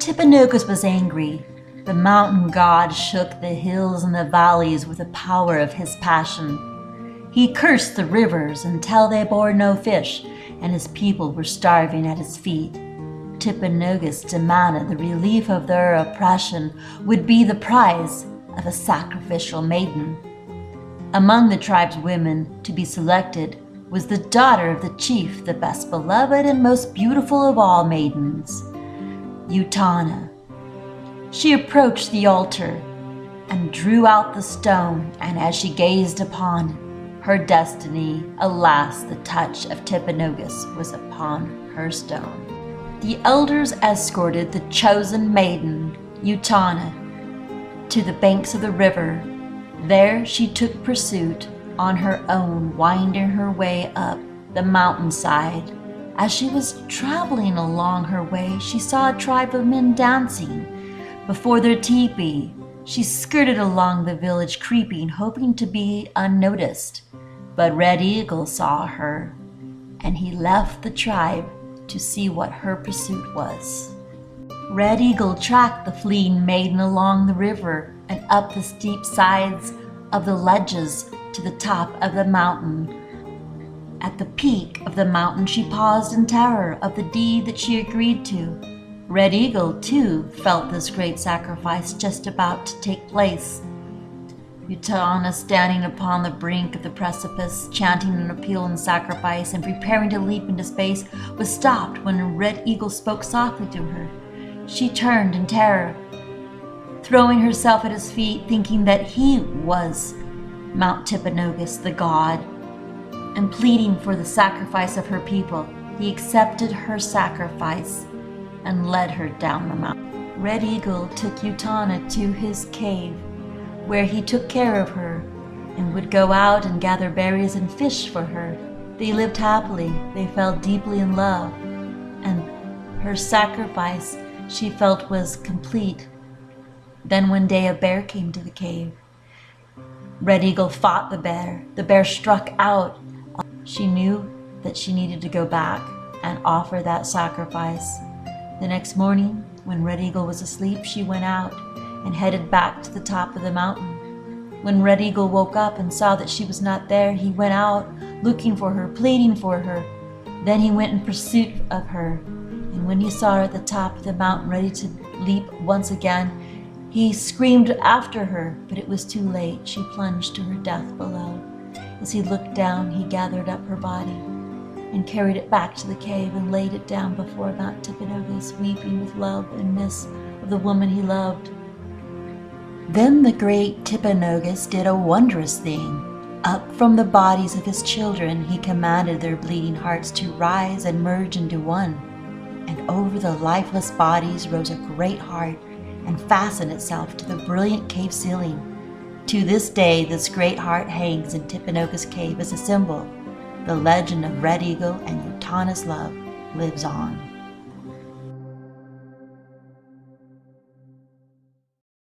Timpanogos was angry. The mountain god shook the hills and the valleys with the power of his passion. He cursed the rivers until they bore no fish, and his people were starving at his feet. Timpanogos demanded the relief of their oppression would be the prize of a sacrificial maiden. Among the tribe's women to be selected was the daughter of the chief, the best beloved and most beautiful of all maidens, Utana. She approached the altar and drew out the stone, and as she gazed upon her destiny, alas, the touch of Timpanogos was upon her stone. The elders escorted the chosen maiden, Utana, to the banks of the river. There she took pursuit on her own, winding her way up the mountainside. As she was traveling along her way, she saw a tribe of men dancing before their teepee. She skirted along the village, creeping, hoping to be unnoticed. But Red Eagle saw her, and he left the tribe to see what her pursuit was. Red Eagle tracked the fleeing maiden along the river and up the steep sides of the ledges to the top of the mountain. At the peak of the mountain, she paused in terror of the deed that she agreed to. Red Eagle, too, felt this great sacrifice just about to take place. Utana, standing upon the brink of the precipice, chanting an appeal and sacrifice and preparing to leap into space, was stopped when Red Eagle spoke softly to her. She turned in terror, throwing herself at his feet, thinking that he was Mt Timpanogos, the god, and pleading for the sacrifice of her people. He accepted her sacrifice and led her down the mountain. Red Eagle took Utana to his cave, where he took care of her and would go out and gather berries and fish for her. They lived happily. They fell deeply in love, and her sacrifice she felt was complete. Then one day a bear came to the cave. Red Eagle fought the bear. The bear struck out. She knew that she needed to go back and offer that sacrifice. The next morning, when Red Eagle was asleep, she went out and headed back to the top of the mountain. When Red Eagle woke up and saw that she was not there, he went out looking for her, pleading for her. Then he went in pursuit of her, and when he saw her at the top of the mountain ready to leap once again, he screamed after her, but it was too late. She plunged to her death below. As he looked down, he gathered up her body and carried it back to the cave and laid it down before Mt Timpanogos, weeping with love and miss of the woman he loved. Then the great Timpanogos did a wondrous thing. Up from the bodies of his children, he commanded their bleeding hearts to rise and merge into one. And over the lifeless bodies rose a great heart and fastened itself to the brilliant cave ceiling. To this day, this great heart hangs in Timpanogos Cave as a symbol. The legend of Red Eagle and Utana's love lives on.